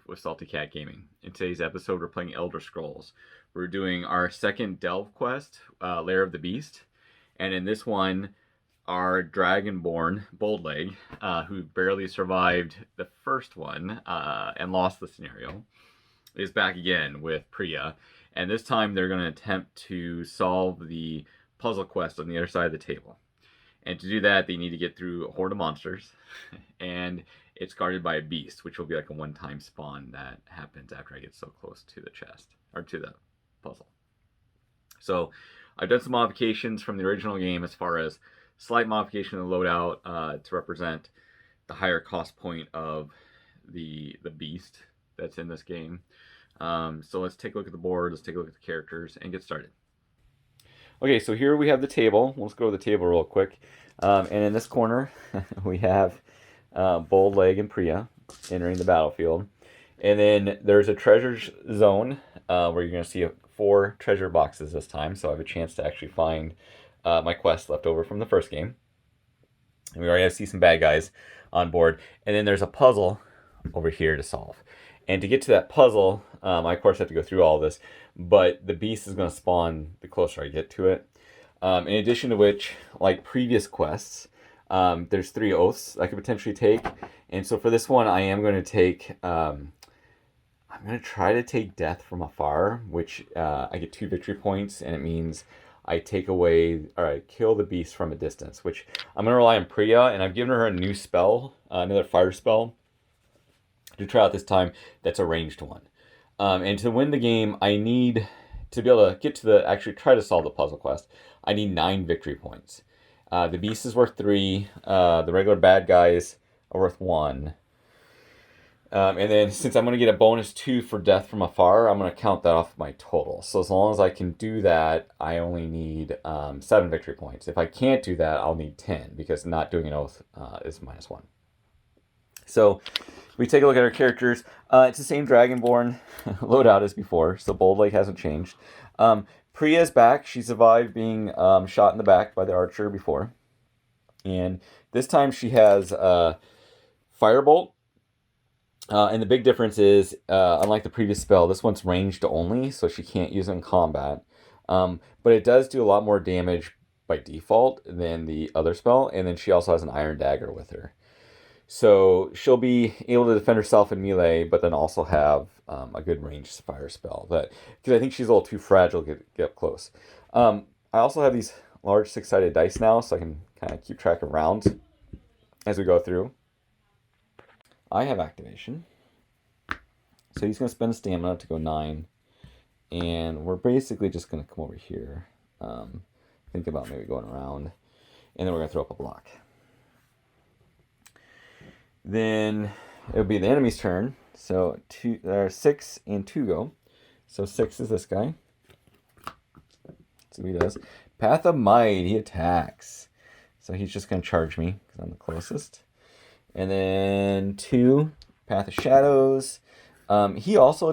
with Salty Cat Gaming. In today's episode, we're playing Elder Scrolls. We're doing our second Delve quest, Lair of the Beast. And in this one, our Dragonborn Bold-Leg, who barely survived the first one and lost the scenario, is back again with Pria. And this time they're going to attempt to solve the puzzle quest on the other side of the table. And to do that, they need to get through a horde of monsters. And it's guarded by a beast, which will be like a one-time spawn that happens after I get so close to the chest, or to the puzzle. So I've done some modifications from the original game as far as slight modification of the loadout to represent the higher cost point of the beast that's in this game. So let's take a look at the board, let's take a look at the characters, and get started. Okay, so here we have the table. Let's go to the table real quick. And in this corner, we have Bold-Leg and Pria entering the battlefield. And then there's a treasure zone where you're going to see 4 treasure boxes this time. So I have a chance to actually find my quest left over from the first game. And we already see some bad guys on board. And then there's a puzzle over here to solve. And to get to that puzzle, I of course have to go through all this, but the beast is going to spawn the closer I get to it. In addition to which, like previous quests, there's 3 oaths I could potentially take. And so for this one, I am going to take, I'm going to try to take death from afar, which I get 2 victory points, and it means I take away, or I kill the beast from a distance, which I'm going to rely on Pria, and I've given her a new spell, another fire spell, to try out this time. That's a ranged one. And to win the game, I need to be able to get to actually try to solve the puzzle quest. I need 9 victory points. The beast is worth 3. The regular bad guys are worth 1. And then since I'm going to get a bonus 2 for death from afar, I'm going to count that off my total. So as long as I can do that, I only need 7 victory points. If I can't do that, I'll need 10, because not doing an oath is -1. So we take a look at our characters. It's the same Dragonborn loadout as before, so Bold-Leg hasn't changed. Priya's back. She survived being shot in the back by the archer before. And this time she has Firebolt. And the big difference is, unlike the previous spell, this one's ranged only, so she can't use it in combat. But it does do a lot more damage by default than the other spell, and then she also has an Iron Dagger with her. So she'll be able to defend herself in melee, but then also have a good ranged fire spell. Because I think she's a little too fragile to get up close. I also have these large 6-sided dice now, so I can kind of keep track of rounds as we go through. I have activation. So he's going to spend stamina to go 9. And we're basically just going to come over here. Think about maybe going around. And then we're going to throw up a block. Then it'll be the enemy's turn. So 6 and 2 go. So 6 is this guy. That's what he does. Path of Might, he attacks. So he's just going to charge me because I'm the closest. And then 2, Path of Shadows. He also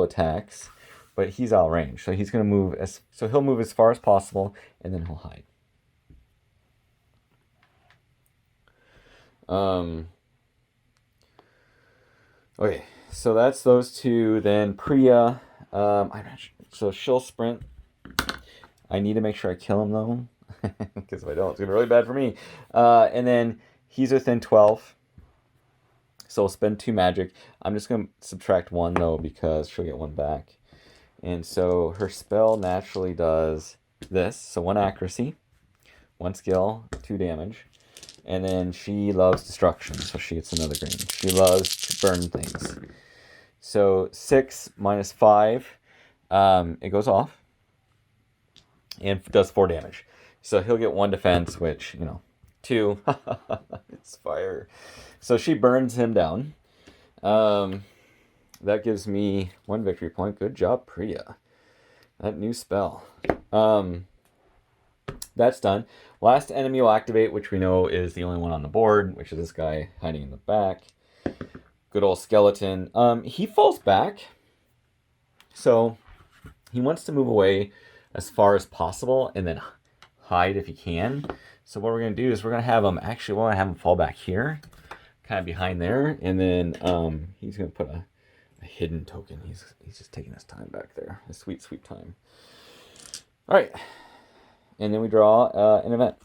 attacks, but he's out of range. So he's going to move he'll move as far as possible, and then he'll hide. Okay, so that's those 2. Then Pria, so she'll sprint. I need to make sure I kill him though, because if I don't, it's gonna be really bad for me. And then he's within 12, so I'll spend 2 magic. I'm just gonna subtract 1 though, because she'll get 1 back. And so her spell naturally does this. So 1 accuracy, 1 skill, 2 damage. And then she loves destruction, so she gets another green. She loves to burn things. So 6 minus 5, it goes off. And does 4 damage. So he'll get 1 defense, which, 2. It's fire. So she burns him down. That gives me 1 victory point. Good job, Pria. That new spell. That's done. Last enemy will activate, which we know is the only one on the board, which is this guy hiding in the back. Good old skeleton. He falls back. So he wants to move away as far as possible and then hide if he can. So what we're going to do is we're going to have him fall back here, kind of behind there, and then he's gonna put a hidden token. He's just taking his time back there, his sweet time. All right, and then we draw an event.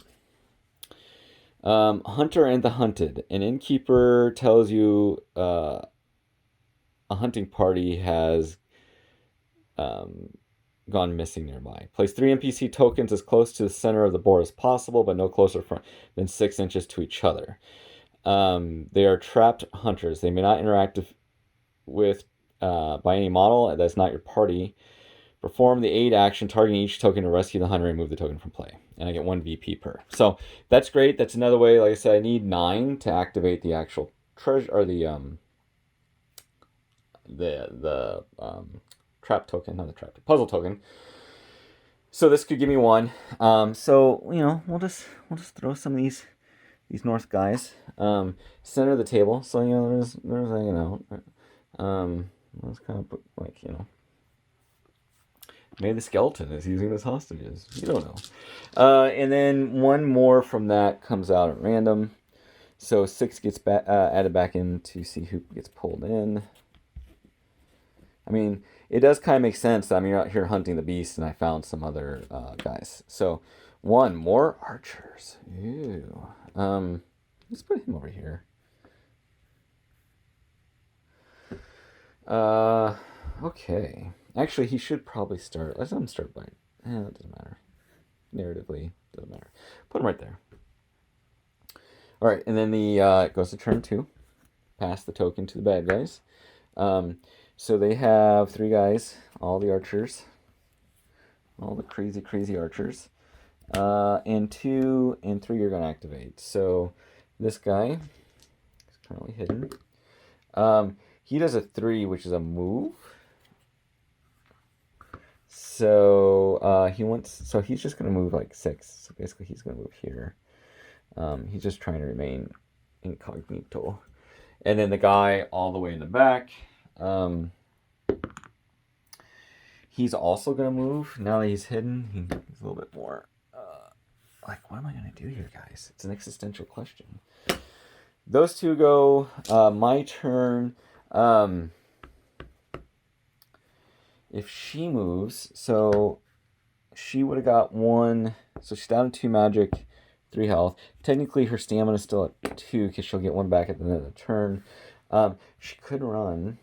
Hunter and the Hunted. An innkeeper tells you a hunting party has gone missing nearby. Place 3 NPC tokens as close to the center of the board as possible, but no closer than 6 inches to each other. They are trapped hunters. They may not interact with by any model that's not your party. Perform the aid action, targeting each token to rescue the hunter and move the token from play. And I get 1 VP per. So that's great. That's another way. Like I said, I need 9 to activate the actual treasure, or the trap token, not the trap, the puzzle token. So this could give me 1. So we'll just throw some of these north guys. Center of the table. So there's hanging out. Let's kind of put like maybe the skeleton is using as hostages. You don't know. And then 1 more from that comes out at random. So 6 gets added back in to see who gets pulled in. I mean, it does kind of make sense. I mean, you're out here hunting the beast, and I found some other guys. So 1 more archers. Ew. Let's put him over here. Okay. Actually, he should probably start. Let's let him start by. That doesn't matter. Narratively, doesn't matter. Put him right there. All right, and then it goes to turn 2. Pass the token to the bad guys. So they have 3 guys, all the archers, all the crazy archers, and 2 and 3 are going to activate. So this guy is currently hidden. He does a 3, which is a move. So he's just going to move like 6. So basically he's going to move here. He's just trying to remain incognito. And then the guy all the way in the back, he's also going to move. Now that he's hidden, he's a little bit more like, what am I going to do here, guys? It's an existential question. Those 2 go. My turn. If she moves, so she would have got 1. So she's down to 2 magic, 3 health. Technically, her stamina is still at 2 because she'll get 1 back at the end of the turn. She could run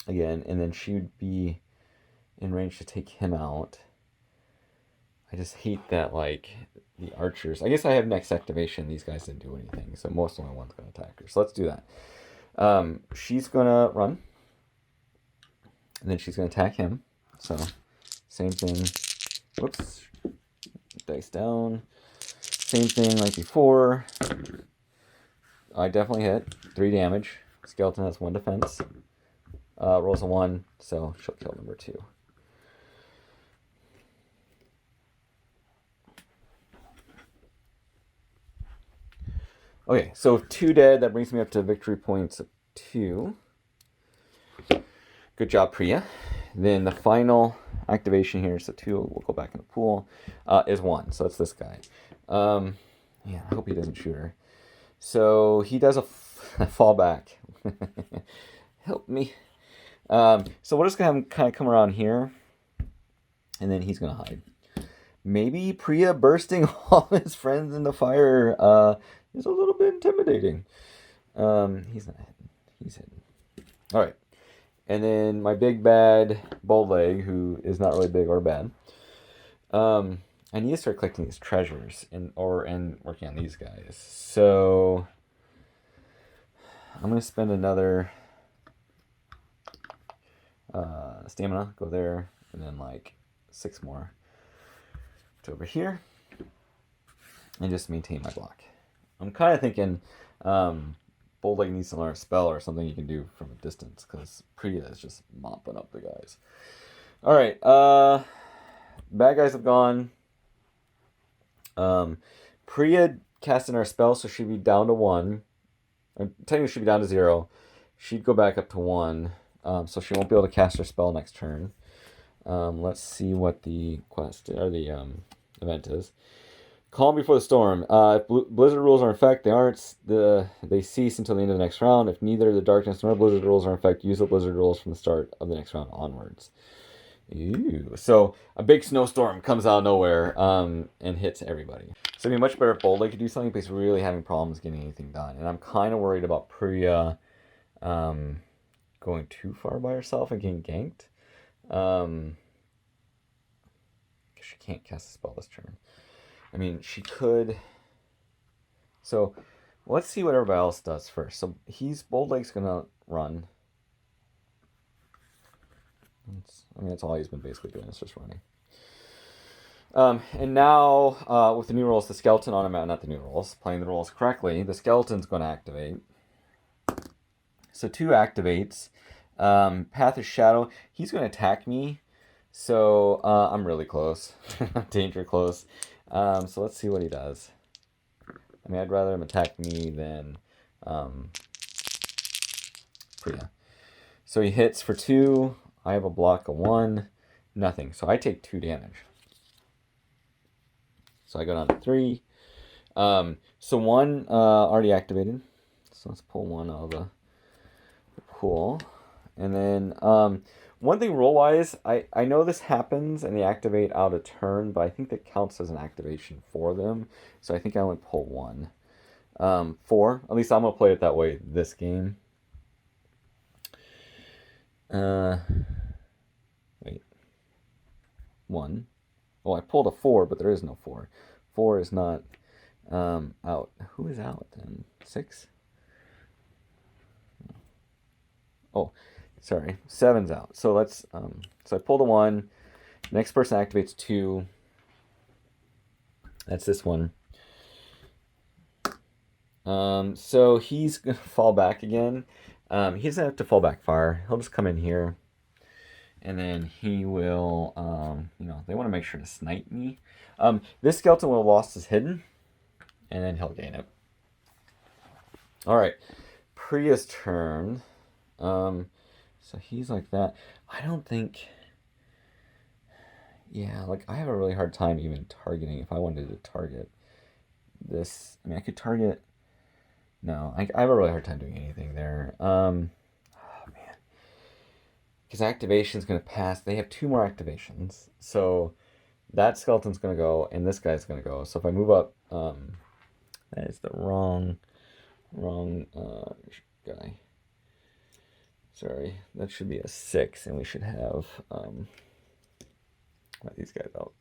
again, and then she would be in range to take him out. I just hate that, like, the archers. I guess I have next activation. These guys didn't do anything, so most only one's going to attack her. So let's do that. She's going to run. And then she's going to attack him. So, same thing. Whoops. Dice down. Same thing like before. I definitely hit. 3 damage. Skeleton has 1 defense. Rolls a 1, so she'll kill number 2. Okay, so 2 dead. That brings me up to victory points of 2. Good job, Pria. Then the final activation here, so 2 will go back in the pool, is 1. So it's this guy. Yeah, I hope he doesn't shoot her. So he does a fallback. Help me. So we're just going to have him kind of come around here. And then he's going to hide. Maybe Pria bursting all his friends in the fire is a little bit intimidating. He's not hidden. He's hidden. All right. And then my big bad Bold-Leg, who is not really big or bad. I need to start collecting these treasures and working on these guys. So I'm going to spend another stamina, go there, and then like 6 more to over here, and just maintain my block. I'm kind of thinking Bold-Leg needs to learn a spell or something you can do from a distance, because Pria is just mopping up the guys. All right, bad guys have gone. Pria casting our spell, so she'd be down to 1. Technically, she'd be down to 0. She'd go back up to 1, so she won't be able to cast her spell next turn. Let's see what the quest or the event is. Calm before the storm. If blizzard rules are in effect, they cease until the end of the next round. If neither the darkness nor blizzard rules are in effect, use the blizzard rules from the start of the next round onwards. Ew. So a big snowstorm comes out of nowhere and hits everybody. So it'd be much better if Bold-Leg could do something, but he's really having problems getting anything done. And I'm kind of worried about Pria going too far by herself and getting ganked. She can't cast a spell this turn. I mean, she could. So let's see what everybody else does first. So Bold-Leg's gonna run. That's all he's been basically doing is just running. And now, with the new rules, the skeleton not the new rules, playing the rules correctly, the skeleton's going to activate. So 2 activates. Path of Shadow, he's going to attack me. So I'm really close. Danger close. So let's see what he does. I mean, I'd rather him attack me than Priya. So he hits for 2. I have a block of 1. Nothing. So I take 2 damage. So I go down to 3. So 1 already activated. So let's pull 1 out of the pool. And then one thing roll-wise, I know this happens and they activate out of turn, but I think that counts as an activation for them. So I think I only pull 1. 4. At least I'm going to play it that way this game. Wait. 1. Well, I pulled a 4, but there is no 4. 4 is not out. Who is out then? 6? Oh, sorry. 7's out. So let's. So I pulled a 1. Next person activates 2. That's this one. So he's gonna fall back again. He doesn't have to fall back far. He'll just come in here. And then he will, they want to make sure to snipe me. This skeleton will have lost his hidden. And then he'll gain it. Alright. Priya's turn. So he's like that. I don't think... Yeah, like, I have a really hard time even targeting. If I wanted to target this... I mean, I could target... No, I have a really hard time doing anything there. Because activation's going to pass. They have 2 more activations. So that skeleton's going to go, and this guy's going to go. So if I move up, that is the wrong guy. Sorry, that should be a 6, and we should have let these guys out.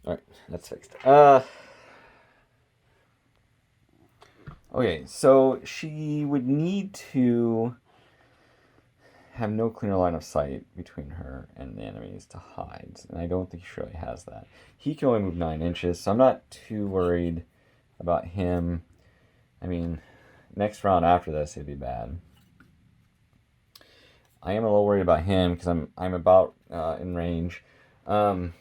All right, that's fixed. Okay, so she would need to have no clear line of sight between her and the enemies to hide, and I don't think she really has that. He can only move 9 inches, so I'm not too worried about him. I mean, next round after this, it'd be bad. I am a little worried about him because I'm about in range. Or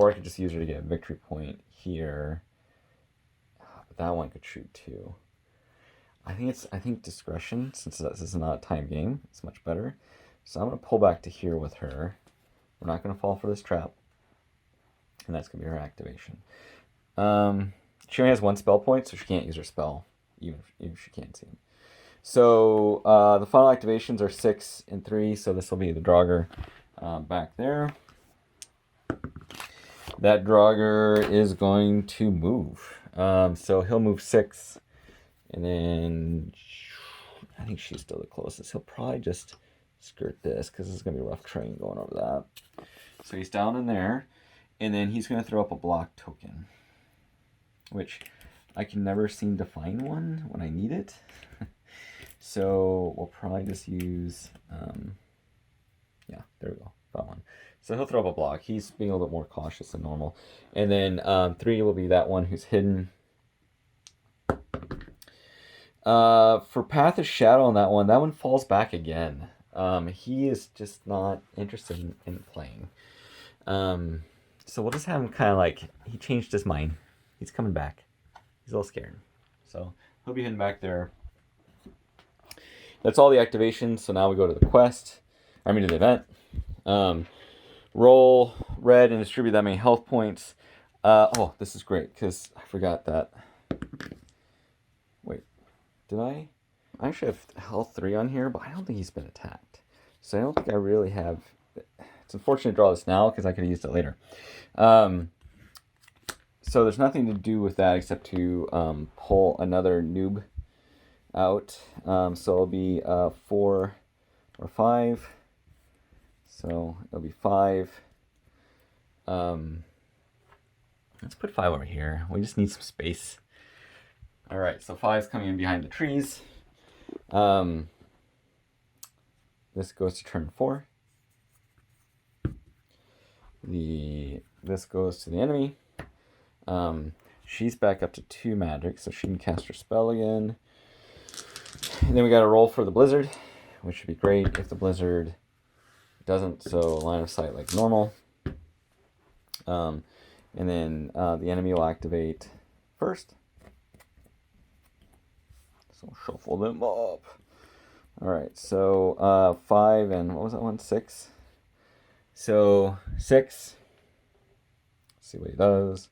I could just use her to get a victory point here. But that one could shoot too. I think discretion, since this is not a time game, it's much better. So I'm gonna pull back to here with her. We're not gonna fall for this trap. And that's gonna be her activation. She only has 1 spell point, so she can't use her spell, even if she can't see him. So the final activations are 6 and 3, so this will be the Draugr back there. That Draugr is going to move. So he'll move 6, and then I think she's still the closest. He'll probably just skirt this, because this is going to be a rough terrain going over that. So he's down in there, and then he's going to throw up a block token, which I can never seem to find one when I need it. So we'll probably just use, yeah, there we go, found one. So he'll throw up a block. He's being a little bit more cautious than normal. And then 3 will be that one who's hidden. For Path of Shadow on that one falls back again. He is just not interested in playing. So we'll just have him kind of like, he changed his mind. He's coming back. He's a little scared. So he'll be hidden back there. That's all the activations. So now we go to the quest. To the event. Roll red and distribute that many health points. Oh, this is great because I forgot that. Wait, did I? I actually have health 3 on here, but I don't think he's been attacked. So I don't think I really have. It's unfortunate to draw this now because I could have used it later. So there's nothing to do with that except to pull another noob out. So it'll be 4 or 5. So it'll be 5. Let's put 5 over here. We just need some space. All right, so 5's coming in behind the trees. This goes to turn 4. This goes to the enemy. She's back up to 2 magic, so she can cast her spell again. And then we got to roll for the blizzard, which would be great if the blizzard doesn't, so line of sight like normal. And then the enemy will activate first. So shuffle them up. Alright, so 5 and what was that one? 6. So 6. Let's see what he does.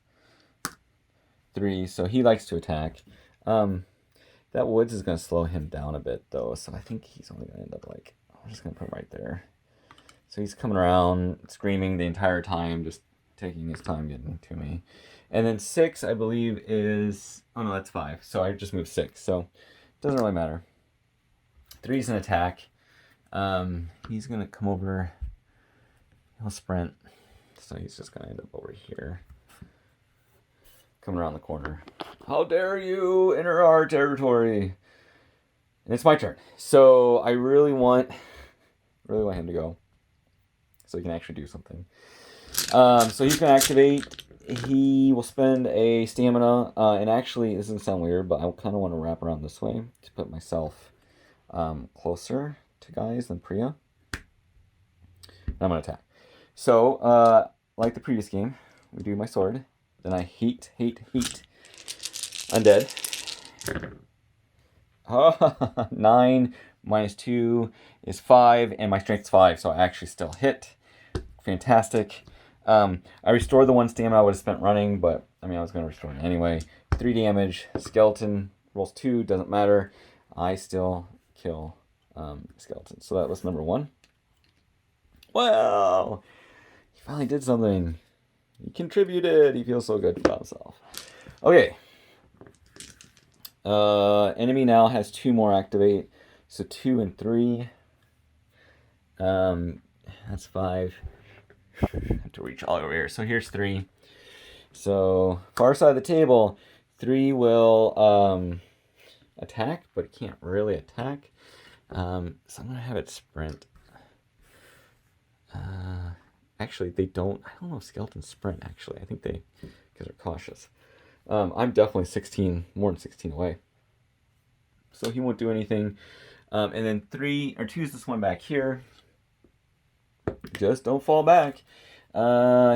3, so he likes to attack. That woods is going to slow him down a bit though, so I think he's only going to end up like, I'm just going to put him right there. So he's coming around, screaming the entire time, just taking his time getting to me. And then 6, I believe, is... Oh, no, that's 5. So I just moved 6. So it doesn't really matter. 3 is an attack. He's going to come over. He'll sprint. So he's just going to end up over here. Coming around the corner. How dare you enter our territory? And it's my turn. So I really want him to go. So he can actually do something. So he's going to activate. He will spend a stamina. And actually, this doesn't sound weird, but I kind of want to wrap around this way to put myself closer to guys than Pria. And I'm going to attack. So, like the previous game, we do my sword. Then I heat. Undead. 9 minus 2 is 5, and my strength's 5, so I actually still hit. Fantastic. I restored the 1 stamina I would have spent running, but I mean I was going to restore it anyway. 3 damage. Skeleton rolls 2, doesn't matter. I still kill skeleton. So that was number 1. Well, he finally did something. He contributed. He feels so good about himself. Okay. Enemy now has 2 more activate. So 2 and 3. That's 5. I have to reach all over here. So here's 3. So far side of the table, 3 will attack, but it can't really attack. So I'm gonna have it sprint. Actually, they don't. I don't know if skeletons sprint. Actually, I think they, because they're cautious. I'm definitely more than 16 away. So he won't do anything. And then 2 is this one back here. Just don't fall back.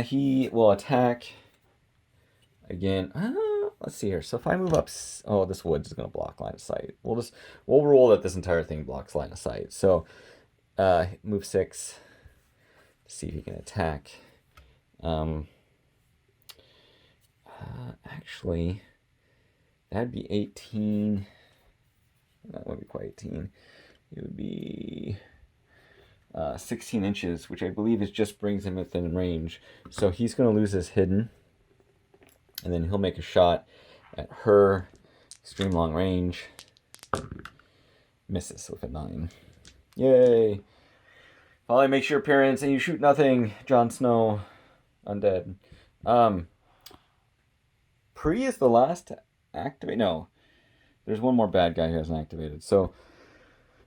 He will attack again. Let's see here. So if I move up, oh, this woods is going to block line of sight. We'll roll that this entire thing blocks line of sight. So move 6. See if he can attack. Actually, that'd be 18. That wouldn't be quite 18. It would be 16 inches, which I believe just brings him within range. So he's going to lose his hidden. And then he'll make a shot at her. Extreme long range. Misses with a 9. Yay! Finally makes your appearance and you shoot nothing, Jon Snow. Undead. Pria is the last to activate. No. There's one more bad guy who hasn't activated. So,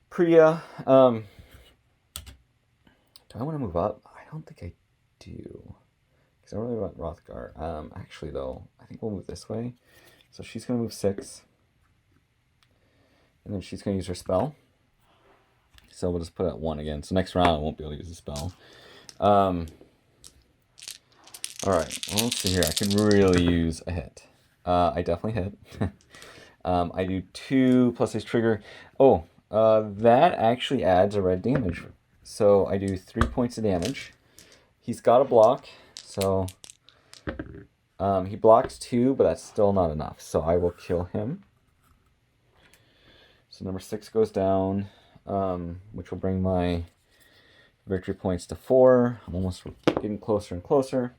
Pria. Do I want to move up? I don't think I do. Because I really want Rothgar. Actually, though, I think we'll move this way. So she's going to move 6. And then she's going to use her spell. So we'll just put it at 1 again. So next round I won't be able to use the spell. Alright, well, let's see here. I could really use a hit. I definitely hit. I do 2 plus his trigger. Oh, that actually adds a red damage So I do 3 points of damage. He's got a block, so he blocks 2, but that's still not enough. So I will kill him. So number 6 goes down, which will bring my victory points to 4. I'm almost getting closer and closer.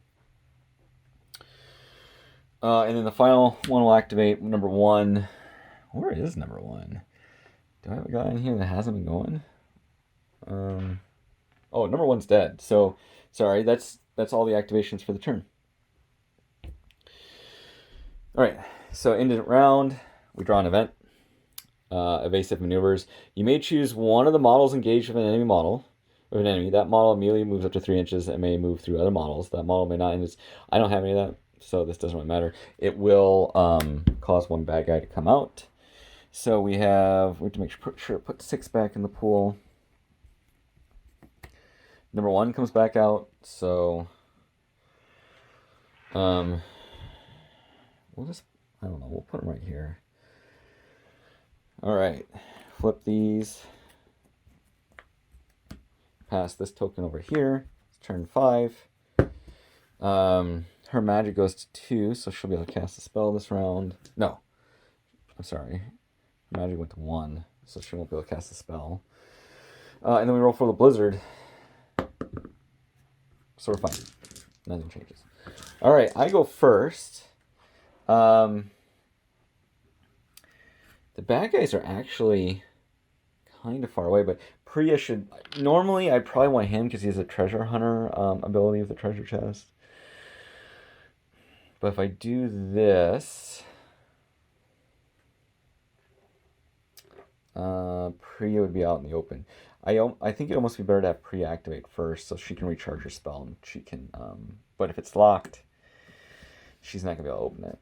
And then the final one will activate number 1. Where is number 1? Do I have a guy in here that hasn't been going? Oh, number 1's dead. So, sorry, that's all the activations for the turn. All right, so end of round, we draw an event. Evasive maneuvers. You may choose one of the models engaged with an enemy model. With an enemy, that model immediately moves up to 3 inches and may move through other models. That model may not. And I don't have any of that, so this doesn't really matter. It will cause one bad guy to come out. So we have to make sure put 6 back in the pool. Number 1 comes back out. So we'll just, I don't know, we'll put him right here. All right, flip these. Pass this token over here. It's turn 5. Her magic goes to 2, so she'll be able to cast a spell this round. No, I'm sorry. Her magic went to 1, so she won't be able to cast a spell. And then we roll for the blizzard. So we're fine. Nothing changes. All right, I go first. The bad guys are actually kind of far away, but Pria should... Normally, I'd probably want him because he has a treasure hunter ability with the treasure chest. But if I do this... Pria would be out in the open. I think it'd almost be better to have Pria activate first so she can recharge her spell and she can... but if it's locked, she's not going to be able to open it.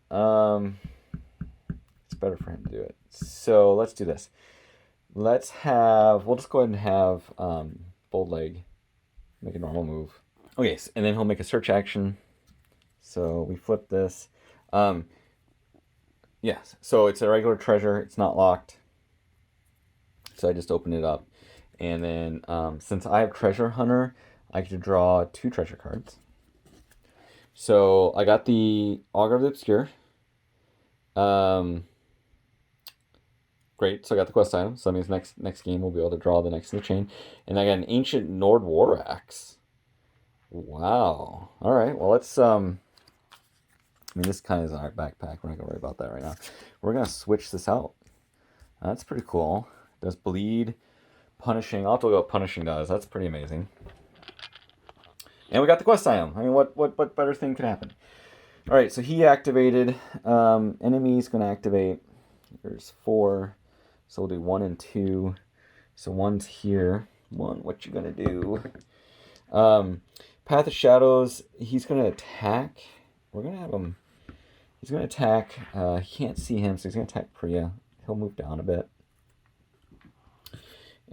It's better for him to do it. So let's do this. We'll just go ahead and have Bold-Leg make a normal move. Okay, and then he'll make a search action. So we flip this. Yes, so it's a regular treasure. It's not locked. So I just open it up. And then since I have Treasure Hunter, I get to draw 2 treasure cards. So I got the Augur of the Obscure. Great, so I got the quest item. So that means next game we'll be able to draw the next in the chain. And I got an Ancient Nord War Axe. Wow. All right, well, let's... I mean, this kind of is in our backpack. We're not going to worry about that right now. We're going to switch this out. That's pretty cool. It does bleed, punishing. I'll have to look at what punishing does. That's pretty amazing. And we got the quest item. I mean, what better thing could happen? All right, so he activated. Enemy's going to activate. There's 4. So we'll do 1 and 2. So 1's here. 1, what you going to do? Path of Shadows, he's going to attack. We're going to have him... He's going to attack. He can't see him, so he's going to attack Pria. He'll move down a bit.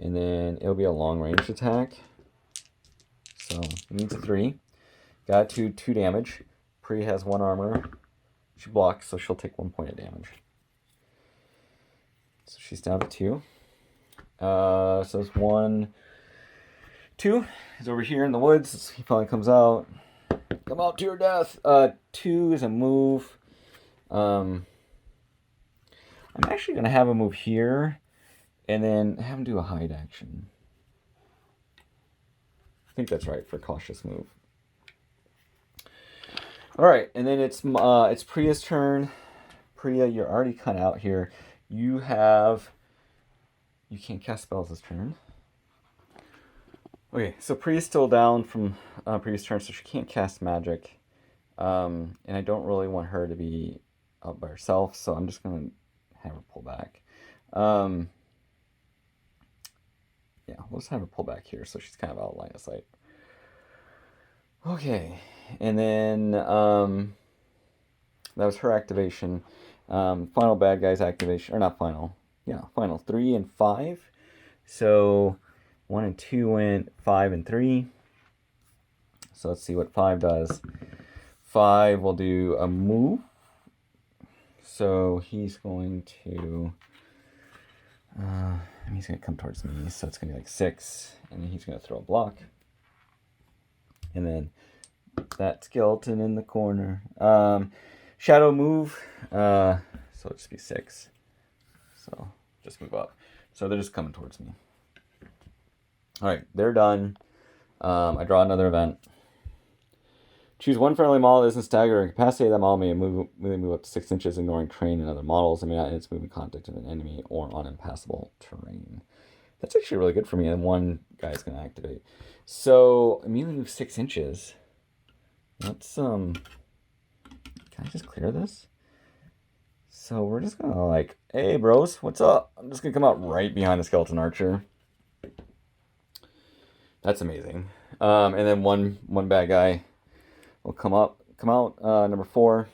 And then it'll be a long-range attack. So he needs a 3. Got 2 damage. Pria has 1 armor. She blocks, so she'll take 1 point of damage. So she's down to 2. So it's 1, 2. He's over here in the woods. He finally comes out. Come out to your death. 2 is a move. I'm actually going to have him move here and then have him do a hide action. I think that's right for a cautious move. All right, and then it's Priya's turn. Pria, you're already kind of out here. You can't cast spells this turn. Okay, so Priya's still down from previous turn, so she can't cast magic. And I don't really want her to be up by herself, so I'm just going to have her pull back. Yeah, we'll just have her pull back here, so she's kind of out of line of sight. Okay, and then that was her activation. Final bad guy's activation, or not final. Yeah, final 3 and 5. So 1 and 2 went 5 and 3. So let's see what 5 does. 5 will do a move. So he's going to And he's going to come towards me, so it's going to be like 6. And then he's going to throw a block. And then that skeleton in the corner. Shadow move. So it'll just be 6. So just move up. So they're just coming towards me. Alright, they're done. I draw another event. Choose one friendly model that isn't staggered or incapacitate. That model may move up to 6 inches, ignoring terrain and other models. It may not in its moving contact of an enemy or on impassable terrain. That's actually really good for me. And one guy's going to activate. So immediately move 6 inches. Let's can I just clear this? So we're just gonna like, hey bros, what's up? I'm just gonna come out right behind the skeleton archer. That's amazing. And then one bad guy will come out. Number 4.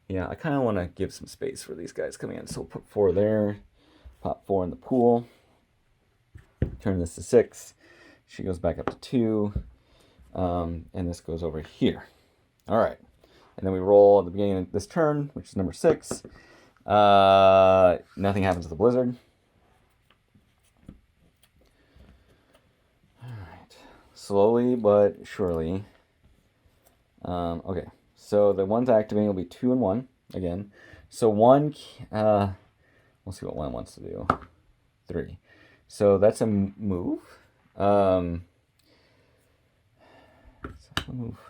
Yeah, I kind of want to give some space for these guys coming in. So we'll put 4 there. Pop 4 in the pool. Turn this to 6. She goes back up to 2. And this goes over here. All right. And then we roll at the beginning of this turn, which is number 6. Nothing happens with the blizzard. All right. Slowly but surely. Okay. So the ones activating will be 2 and 1 again. So 1, we'll see what 1 wants to do. 3. So that's a move. Move.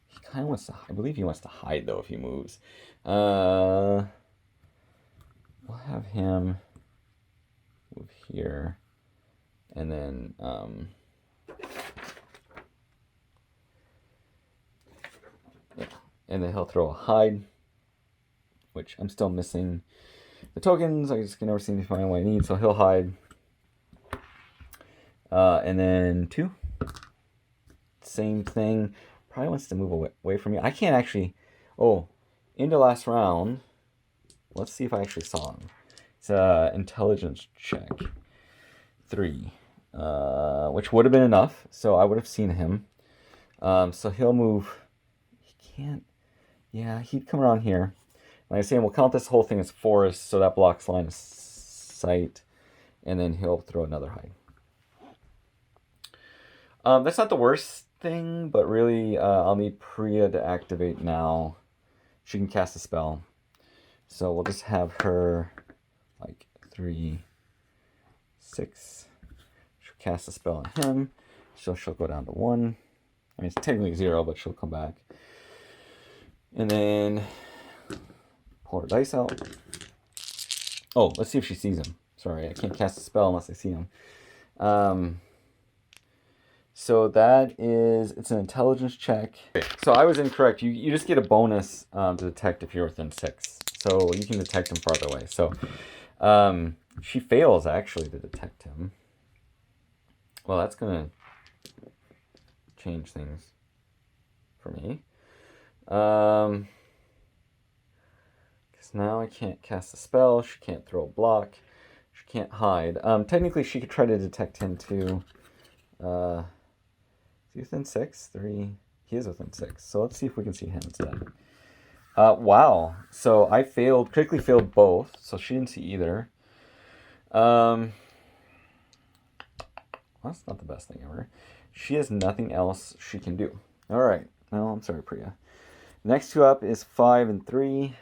He kind of wants to. I believe he wants to hide though if he moves. We'll have him move here, and then yeah, and then he'll throw a hide, which I'm still missing the tokens. I just can never seem to find what I need, so he'll hide. And then 2. Same thing. Probably wants to move away from me. I can't actually... Oh, into last round. Let's see if I actually saw him. It's an intelligence check. 3. Which would have been enough. So I would have seen him. So he'll move... He can't... Yeah, he'd come around here. Like I say, we'll count this whole thing as forest. So that blocks line of sight. And then he'll throw another hide. That's not the worst thing, but really I'll need Pria to activate now. She can cast a spell. So we'll just have her like 3, 6. She'll cast a spell on him. So she'll go down to 1. I mean, it's technically 0, but she'll come back. And then pull her dice out. Oh, let's see if she sees him. Sorry, I can't cast a spell unless I see him. So that is, it's an intelligence check. Okay, so I was incorrect. You just get a bonus to detect if you're within 6. So you can detect him farther away. So she fails actually to detect him. Well, that's going to change things for me. Because now I can't cast a spell. She can't throw a block. She can't hide. Technically, she could try to detect him too. Is he within 6? 3. He is within 6. So let's see if we can see him instead. Wow. So I critically failed both. So she didn't see either. That's not the best thing ever. She has nothing else she can do. All right. No, I'm sorry, Priya. Next 2 up is 5 and 3.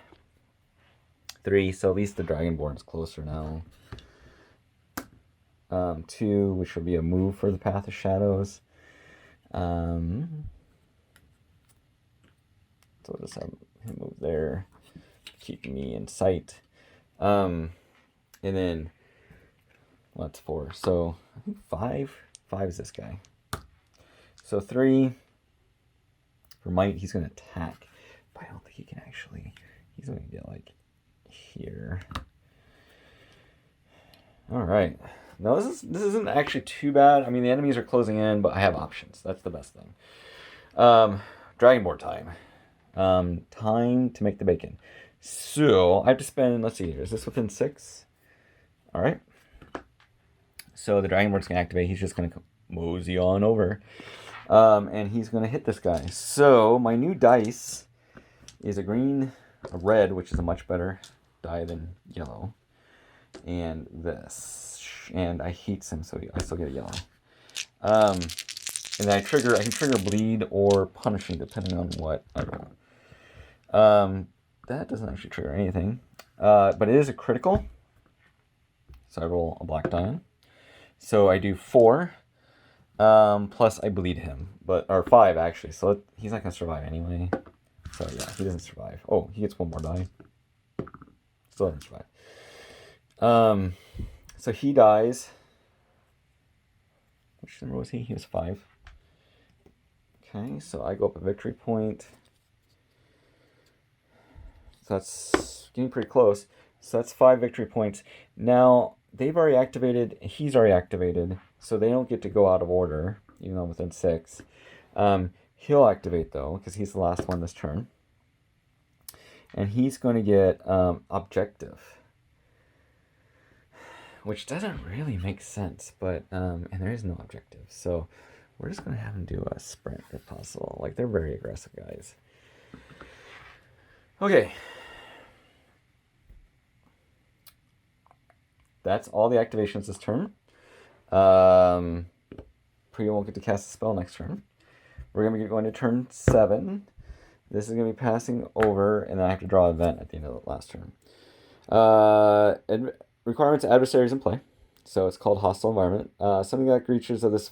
3. So at least the Dragonborn is closer now. 2, which will be a move for the Path of Shadows. So we'll just have him move there, keep me in sight. And then, well, that's 4. So I think 5. 5 is this guy. So 3 for might. He's going to attack, but I don't think he can actually. He's going to get like here. All right. No, this isn't actually too bad. I mean, the enemies are closing in, but I have options. That's the best thing. Dragonborn time. Time to make the bacon. So I have to spend, let's see here. Is this within 6? All right. So the Dragonborn's going to activate. He's just going to mosey on over. And he's going to hit this guy. So my new dice is a red, which is a much better die than yellow. and this. And I heats him, so I still get a yellow. And then I can trigger bleed or punishing depending on what I roll. That doesn't actually trigger anything. But it is a critical. So I roll a black die. So I do 4. Plus I bleed him. Or 5 actually. So he's not gonna survive anyway. So yeah, he doesn't survive. Oh, he gets 1 more die. Still doesn't survive. So he dies. Which number was he? He was 5. Okay, so I go up a victory point. So that's getting pretty close. So that's 5 victory points. Now, they've already activated, he's already activated, so they don't get to go out of order, even though within 6. He'll activate, though, because he's the last one this turn. And he's going to get objective, which doesn't really make sense, but, and there is no objective. So we're just going to have him do a sprint if possible. Like, they're very aggressive guys. Okay. That's all the activations this turn. Pria won't get to cast a spell next turn. We're going to be going to turn 7. This is going to be passing over, and then I have to draw an event at the end of the last turn. Requirements of adversaries in play. So it's called Hostile Environment. Something that creatures of this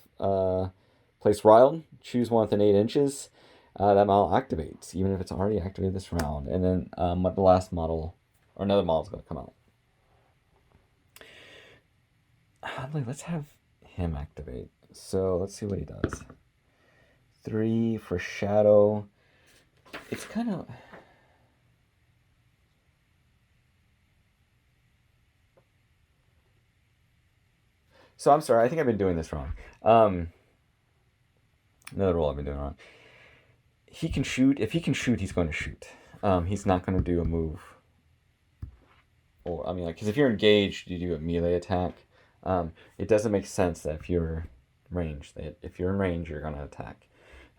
place wild. Choose one within 8 inches. That model activates, even if it's already activated this round. And then the last model, or another model is going to come out. Let's have him activate. So let's see what he does. 3 for Shadow. It's kind of... So I'm sorry, I think I've been doing this wrong. Another rule I've been doing wrong. He can shoot. If he can shoot, he's going to shoot. He's not going to do a move. Or, I mean, like, because if you're engaged, you do a melee attack. It doesn't make sense that if you're ranged, if you're in range, you're going to attack.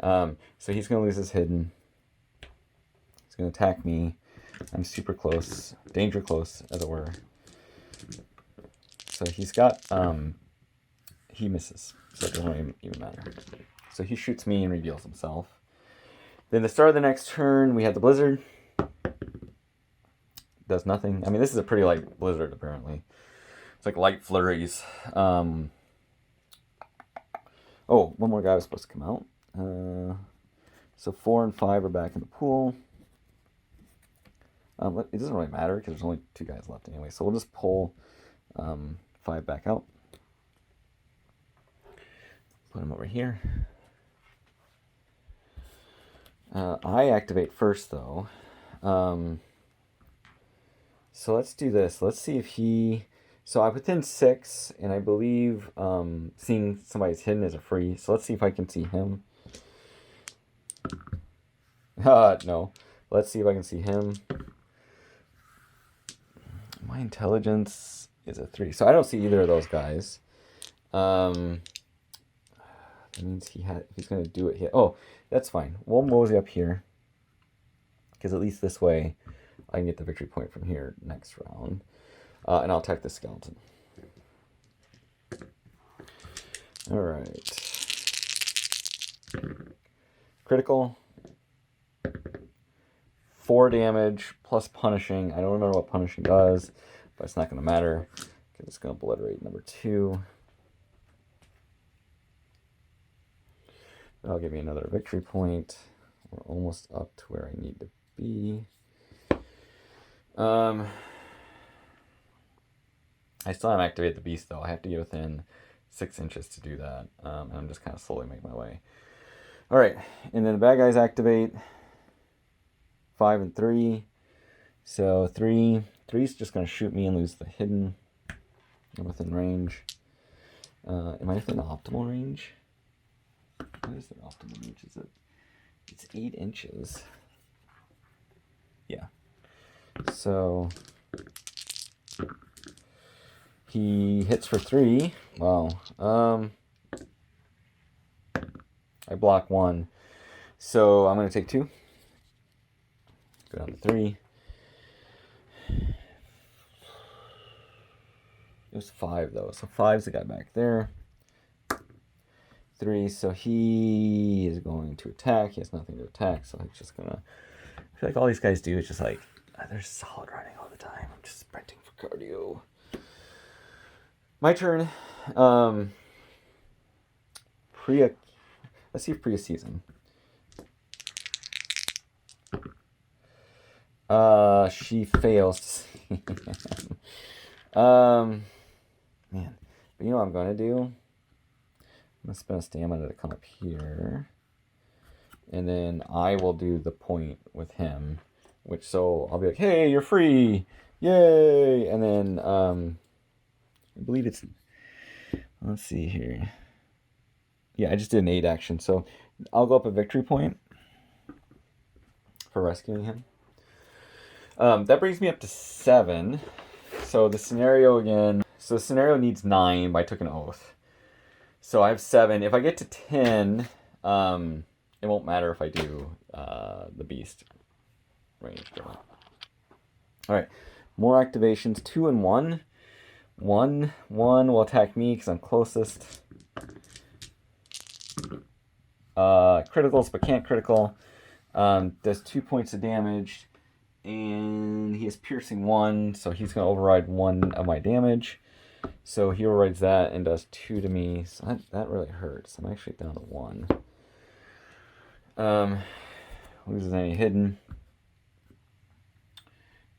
So he's going to lose his hidden. He's going to attack me. I'm super close, danger close, as it were. So he's got, he misses, so it doesn't even matter. So he shoots me and reveals himself. Then the start of the next turn, we have the Blizzard. Does nothing. I mean, this is a pretty light Blizzard, apparently. It's like light flurries. Oh, one more guy was supposed to come out. So 4 and 5 are back in the pool. It doesn't really matter because there's only 2 guys left anyway. So we'll just pull 5 back out. Put him over here. I activate first, though. So let's do this. Let's see if he... So I'm within 6, and I believe seeing somebody's hidden is a free. So let's see if I can see him. No. Let's see if I can see him. My intelligence is a 3. So I don't see either of those guys. That means he's going to do it here. Oh, that's fine. We'll mosey up here. Because at least this way, I can get the victory point from here next round. And I'll attack the skeleton. Alright. Critical. 4 damage plus punishing. I don't remember what punishing does, but it's not going to matter. Because it's going to obliterate number 2. That'll give me another victory point. We're almost up to where I need to be. I still haven't activated the beast, though. I have to get within 6 inches to do that. And I'm just kind of slowly making my way. Alright, and then the bad guys activate. 5 and 3. So 3 is just going to shoot me and lose the hidden. I'm within range. Am I within the optimal range? What is the optimal range? Is it? It's 8 inches. Yeah. So he hits for 3. Wow. I block 1. So I'm going to take 2. Go down to 3. There's 5 though, so 5's the guy back there. 3, so he is going to attack. He has nothing to attack, so he's just gonna. I feel like all these guys do is just like they're solid running all the time. I'm just sprinting for cardio. My turn. Pria. Let's see if Pria sees him. She fails to see him. Man. But you know what I'm gonna do? I'm gonna spend a stamina to come up here. And then I will do the point with him. Which, so I'll be like, hey, you're free! Yay! And then, I believe it's, let's see here. Yeah, I just did an 8 action. So I'll go up a victory point for rescuing him. That brings me up to 7. So the scenario again. So the scenario needs 9, but I took an oath. So I have 7. If I get to 10, it won't matter if I do the beast range. Alright. More activations. 2 and 1. 1 will attack me because I'm closest. Criticals, but can't critical. Does 2 points of damage. And he has piercing 1, so he's going to override 1 of my damage. So he overrides that and does 2 to me. So that really hurts. I'm actually down to 1. Loses any hidden.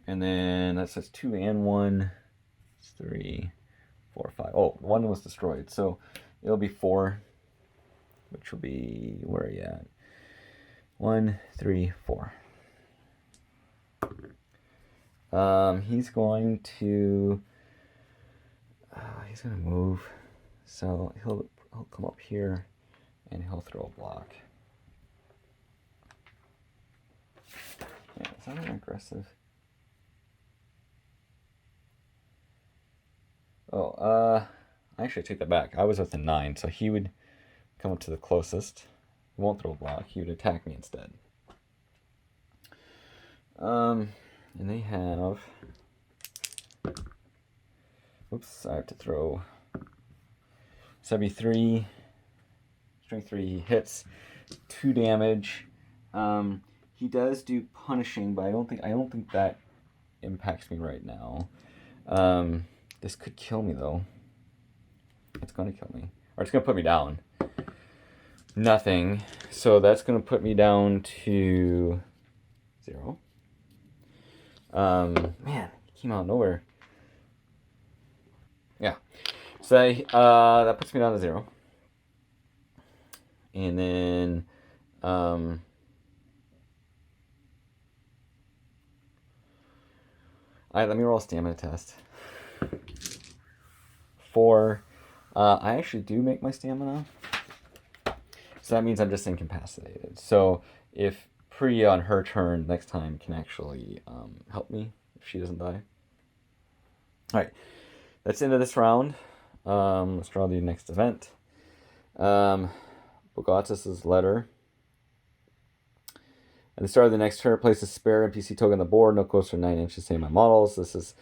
And then that says 2 and 1. It's 3, 4, 5. Oh, 1 was destroyed. So it'll be 4. Which will be, where are you at? 1, 3, 4. He's going to move, so he'll come up here and he'll throw a block. Yeah, is that an aggressive? Oh, I actually take that back. I was with a 9, so he would come up to the closest. He won't throw a block. He would attack me instead. And they have. Oops, I have to throw. 73. Strength 3, he hits 2 damage. He does do punishing, but I don't think that impacts me right now. This could kill me though. It's gonna kill me. Or it's gonna put me down. Nothing. So that's gonna put me down to 0. Man, he came out of nowhere. Yeah. So that puts me down to 0. And then alright, let me roll a stamina test. 4. I actually do make my stamina. So that means I'm just incapacitated. So if Priya on her turn next time can actually help me if she doesn't die. Alright, that's the end of this round. Let's draw the next event. Bogatus' letter. At the start of the next turn, place a spare NPC token on the board, no closer to 9 inches to my models. This is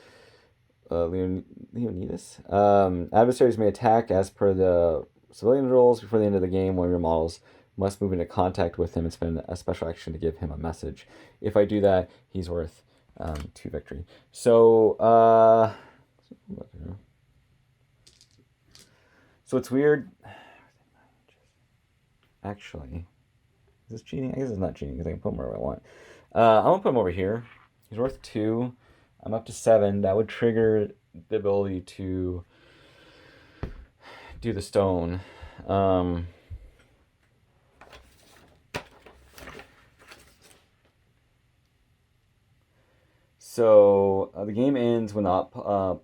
Leonidas. Adversaries may attack as per the civilian rules before the end of the game. One of your models must move into contact with him and spend a special action to give him a message. If I do that, he's worth 2 victory. So, so it's weird. Actually, is this cheating? I guess it's not cheating because I can put him wherever I want. I'm going to put him over here. He's worth 2. I'm up to 7. That would trigger the ability to do the stone. So the game ends when the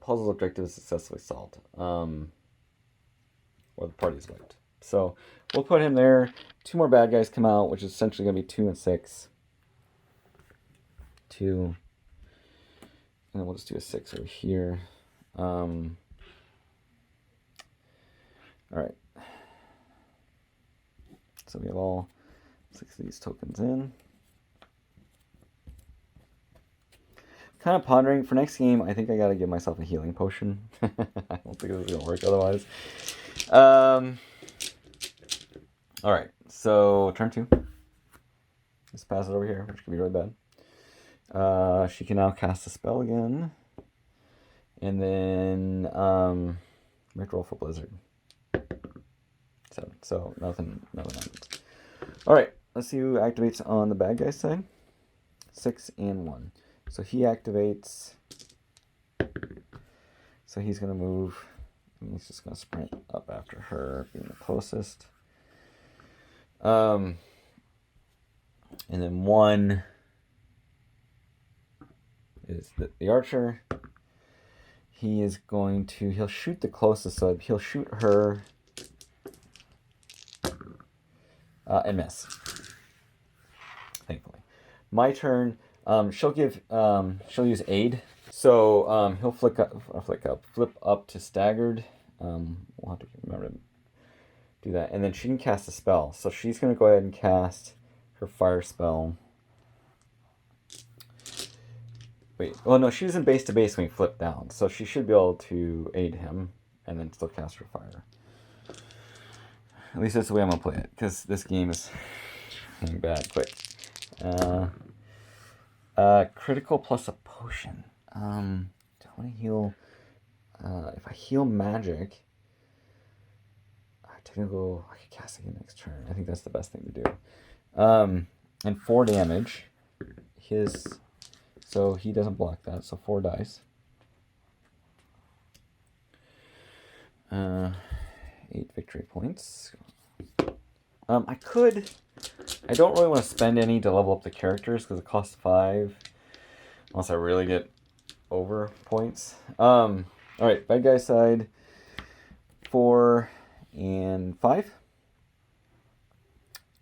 puzzle objective is successfully solved. Or the party's wiped. So we'll put him there. 2 more bad guys come out, which is essentially going to be 2 and 6. 2. And then we'll just do a 6 over here. Alright. So we have all 6 of these tokens in. kind of pondering for next game. I think I got to give myself a healing potion. I don't think this is gonna work otherwise. All right, so turn 2. Let's pass it over here, which could be really bad. She can now cast a spell again, and then make roll for Blizzard. 7. So nothing happens. All right, let's see who activates on the bad guy's side. 6 and 1. So he activates. So he's gonna move. And he's just gonna sprint up after her, being the closest. And then 1 is the archer. He'll shoot the closest, so he'll shoot her and miss. Thankfully. My turn. She'll use aid. So he'll flip up to staggered. We'll have to remember to do that. And then she can cast a spell. So she's going to go ahead and cast her fire spell. Wait, well no, she was in base to base when he flipped down. So she should be able to aid him and then still cast her fire. At least that's the way I'm going to play it, because this game is getting bad quick. Critical plus a potion. Do I want to heal? If I heal magic, I could cast again next turn. I think that's the best thing to do. And 4 damage. So he doesn't block that. So 4 dice. 8 victory points. I don't really want to spend any to level up the characters because it costs 5. Unless I really get over points. Alright, bad guy side. 4 and 5.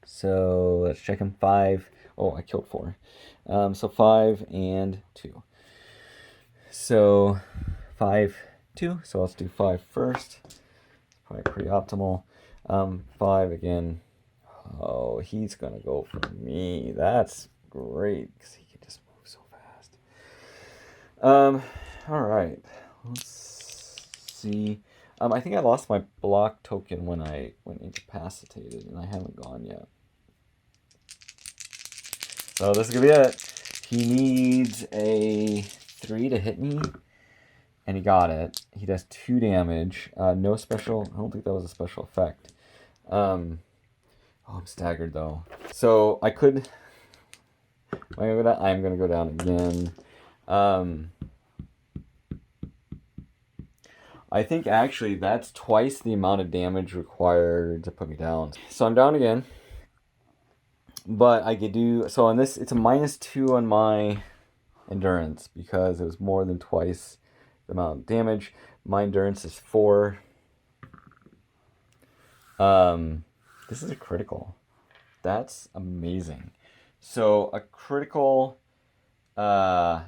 So let's check him. 5. Oh, I killed 4. So 5 and 2. So 5, 2. So let's do 5 first. Probably pretty optimal. 5 again. Oh, he's gonna go for me. That's great because he can just move so fast. All right. Let's see. I think I lost my block token when I went incapacitated, and I haven't gone yet. So this is gonna be it. He needs a 3 to hit me, and he got it. He does 2 damage. No special. I don't think that was a special effect. Oh, I'm staggered though. So I could. I'm gonna go down again. I think actually that's twice the amount of damage required to put me down. So I'm down again. But I could do so on this. It's a -2 on my endurance because it was more than twice the amount of damage. My endurance is 4. This is a critical. That's amazing. So a critical. I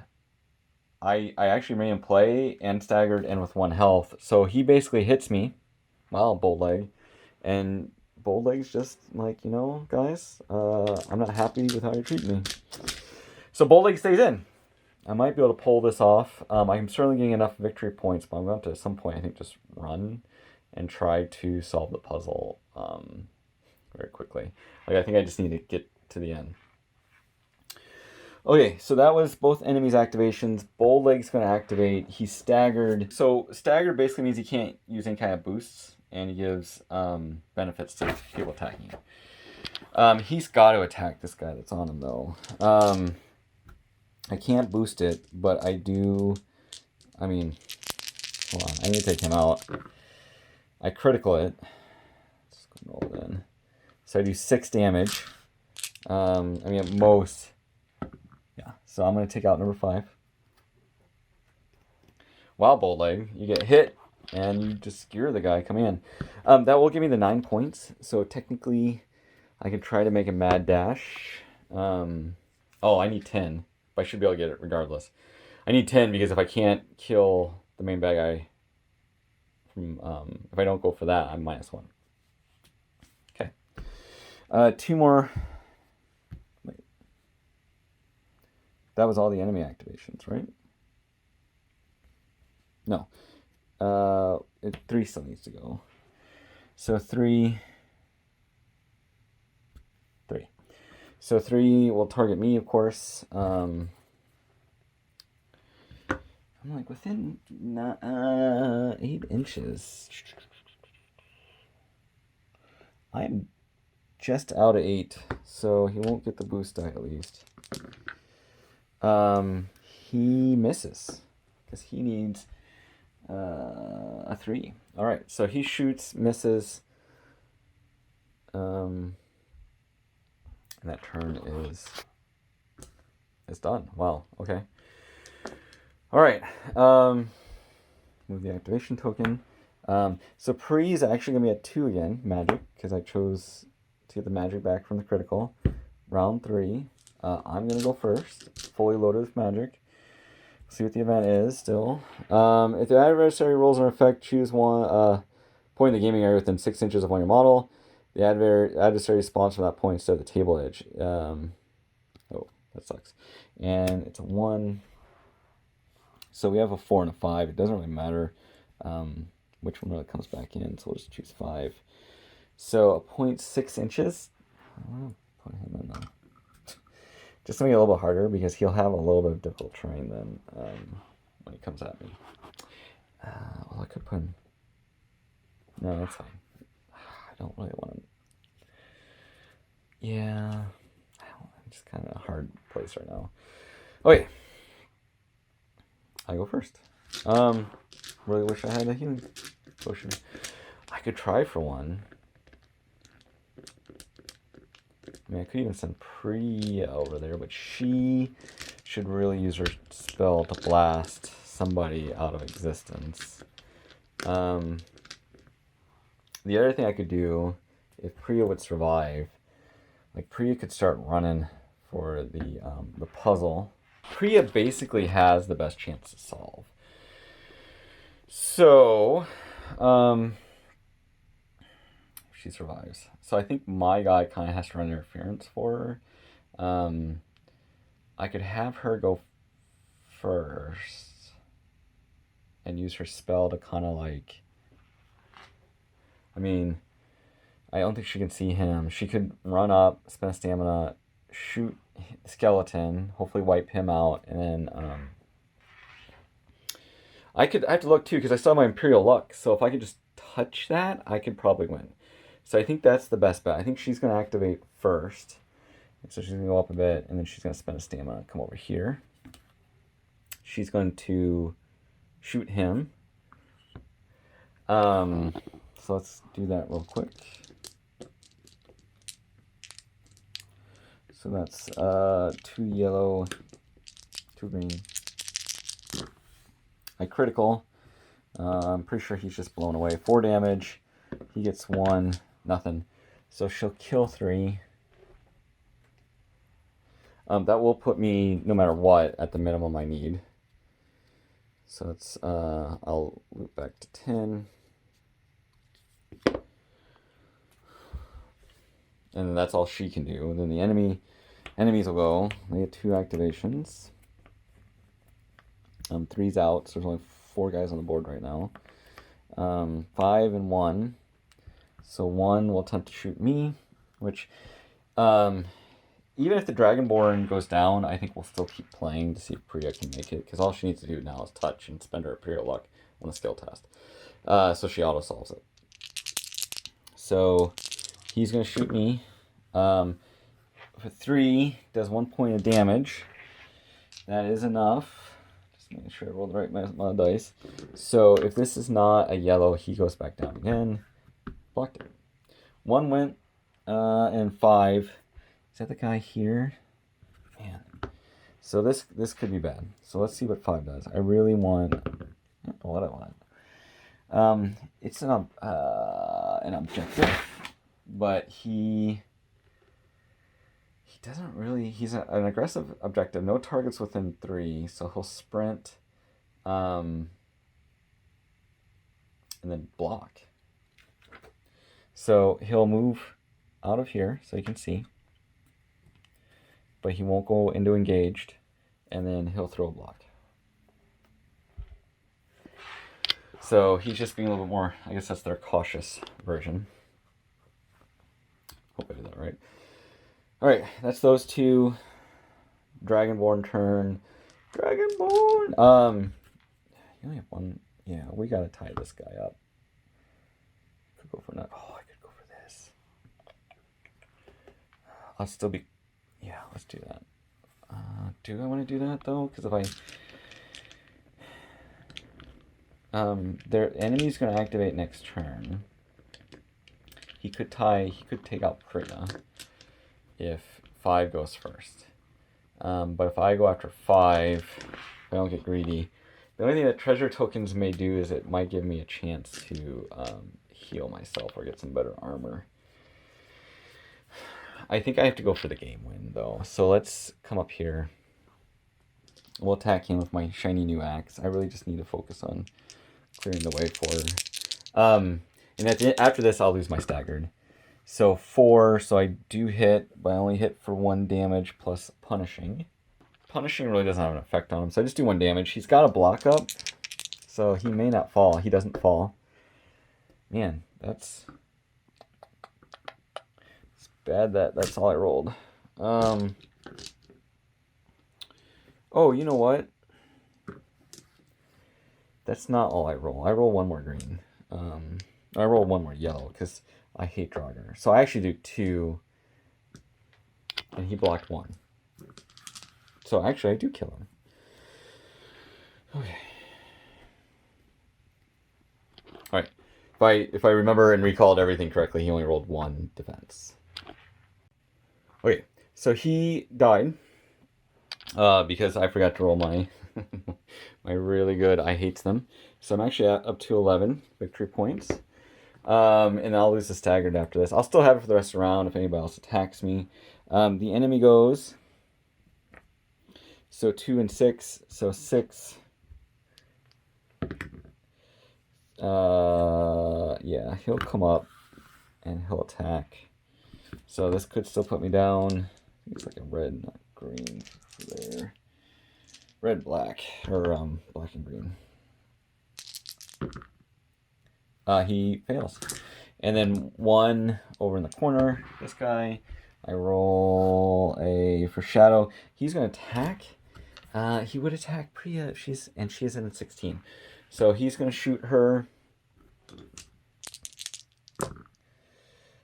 actually remain in play and staggered and with 1 health. So he basically hits me. Wow, Bold-Leg. And Bold-Leg's just like, guys, I'm not happy with how you treat me. So Bold-Leg stays in. I might be able to pull this off. I'm certainly getting enough victory points, but I'm going to at some point, I think, just run and try to solve the puzzle very quickly. I think I just need to get to the end. Okay, so that was both enemies' activations. Bold-Leg's going to activate. He's staggered. So staggered basically means he can't use any kind of boosts, and he gives benefits to people attacking him. He's got to attack this guy that's on him, though. I can't boost it, but I do. Hold on. I need to take him out. I critical it. Let's go roll it in. So I do 6 damage. At most. Yeah. So I'm going to take out number 5. Wow, Bold-Leg. You get hit, and you just skewer the guy coming in. That will give me the 9 points. So technically, I can try to make a mad dash. I need 10. But I should be able to get it regardless. I need 10 because if I can't kill the main bad guy, if I don't go for that, I'm -1. Okay. 2 more. Wait. That was all the enemy activations, right? No. 3 still needs to go. So 3. So 3 will target me, of course. I'm like within 8 inches. I'm just out of 8, so he won't get the boost die at least. He misses because he needs a 3. All right, so he shoots, misses. And that turn is done. Wow. Okay. All right. Move the activation token. So Pri is actually gonna be at 2 again, magic, because I chose to get the magic back from the critical. Round 3. I'm gonna go first, fully loaded with magic. See what the event is still. If the adversary rolls an effect, choose one point in the gaming area within 6 inches of one your model. The adversary spawns from that point instead of the table edge. Oh, that sucks. And it's a 1. So we have a 4 and a 5. It doesn't really matter which one really comes back in, so we'll just choose 5. So a point 6 inches. I want to put him in though. Just to make it a little bit harder because he'll have a little bit of difficult terrain then when he comes at me. Well, I could put him. No, that's fine. I don't really want to. Yeah. I'm just kind of a hard place right now. Okay. I go first. Really wish I had a healing potion. I could try for one. I mean, I could even send Pria over there, but she should really use her spell to blast somebody out of existence. The other thing I could do, if Pria would survive, like Pria could start running for the puzzle. Pria basically has the best chance to solve. So, she survives. So I think my guy kind of has to run interference for her. I could have her go first and use her spell to kind of like. I mean, I don't think she can see him. She could run up, spend stamina, shoot the skeleton, hopefully wipe him out, and then I have to look too because I still have my Imperial Luck. So if I could just touch that, I could probably win. So I think that's the best bet. I think she's going to activate first. So she's going to go up a bit, and then she's going to spend a stamina, come over here. She's going to shoot him. So let's do that real quick. So that's 2 yellow, 2 green. I critical. I'm pretty sure he's just blown away. 4 damage. He gets 1, nothing. So she'll kill 3. That will put me, no matter what, at the minimum I need. So it's I'll loop back to 10. And that's all she can do. And then the enemies will go. They get 2 activations. 3's out, so there's only 4 guys on the board right now. 5 and 1. So 1 will attempt to shoot me, which even if the Dragonborn goes down, I think we'll still keep playing to see if Pria can make it, because all she needs to do now is touch and spend her Imperial Luck on the skill test. So she auto-solves it. So he's going to shoot me. For 3, does 1 point of damage. That is enough. Just making sure I rolled the right amount of dice. So if this is not a yellow, he goes back down again. Blocked it. 1 went, and 5. Is that the guy here? Man. So this could be bad. So let's see what 5 does. I really want. I don't know what I want. It's an objective, but he doesn't really. He's an aggressive objective. No targets within 3, so he'll sprint, and then block. So he'll move out of here, so you can see, but he won't go into engaged, and then he'll throw a block. So he's just being a little bit more, I guess that's their cautious version. Hope I did that right. Alright, that's those two. Dragonborn turn. Dragonborn! You only have one. Yeah, we gotta tie this guy up. Could go for that. Oh, I could go for this. I'll still be... Yeah, let's do that. Do I want to do that, though? Because if their enemy's going to activate next turn. He could take out Pria if 5 goes first. But if I go after 5, if I don't get greedy, the only thing that treasure tokens may do is it might give me a chance to heal myself or get some better armor. I think I have to go for the game win, though. So let's come up here. We'll attack him with my shiny new axe. I really just need to focus on clearing the way for... and after this, I'll lose my staggered. So 4, so I do hit, but I only hit for 1 damage plus punishing. Punishing really doesn't have an effect on him, so I just do 1 damage. He's got a block up, so he may not fall. He doesn't fall. Man, it's bad that's all I rolled. Oh, you know what? That's not all I roll. I roll 1 more green. I roll 1 more yellow because I hate Draugr. So I actually do 2, and he blocked 1. So actually, I do kill him. Okay. All right. If I remember and recalled everything correctly, he only rolled 1 defense. Okay. So he died because I forgot to roll my my really good I hates them. So I'm actually up to 11 victory points. And I'll lose the staggered after this. I'll still have it for the rest of the round if anybody else attacks me. The enemy goes... So 2 and 6. So 6. Yeah, he'll come up and he'll attack. So this could still put me down. It's like a red, not green. There. Red, black. Or black and green. He fails. And then 1 over in the corner. This guy. I roll a for shadow. He's going to attack. He would attack Pria if she is in 16. So he's going to shoot her.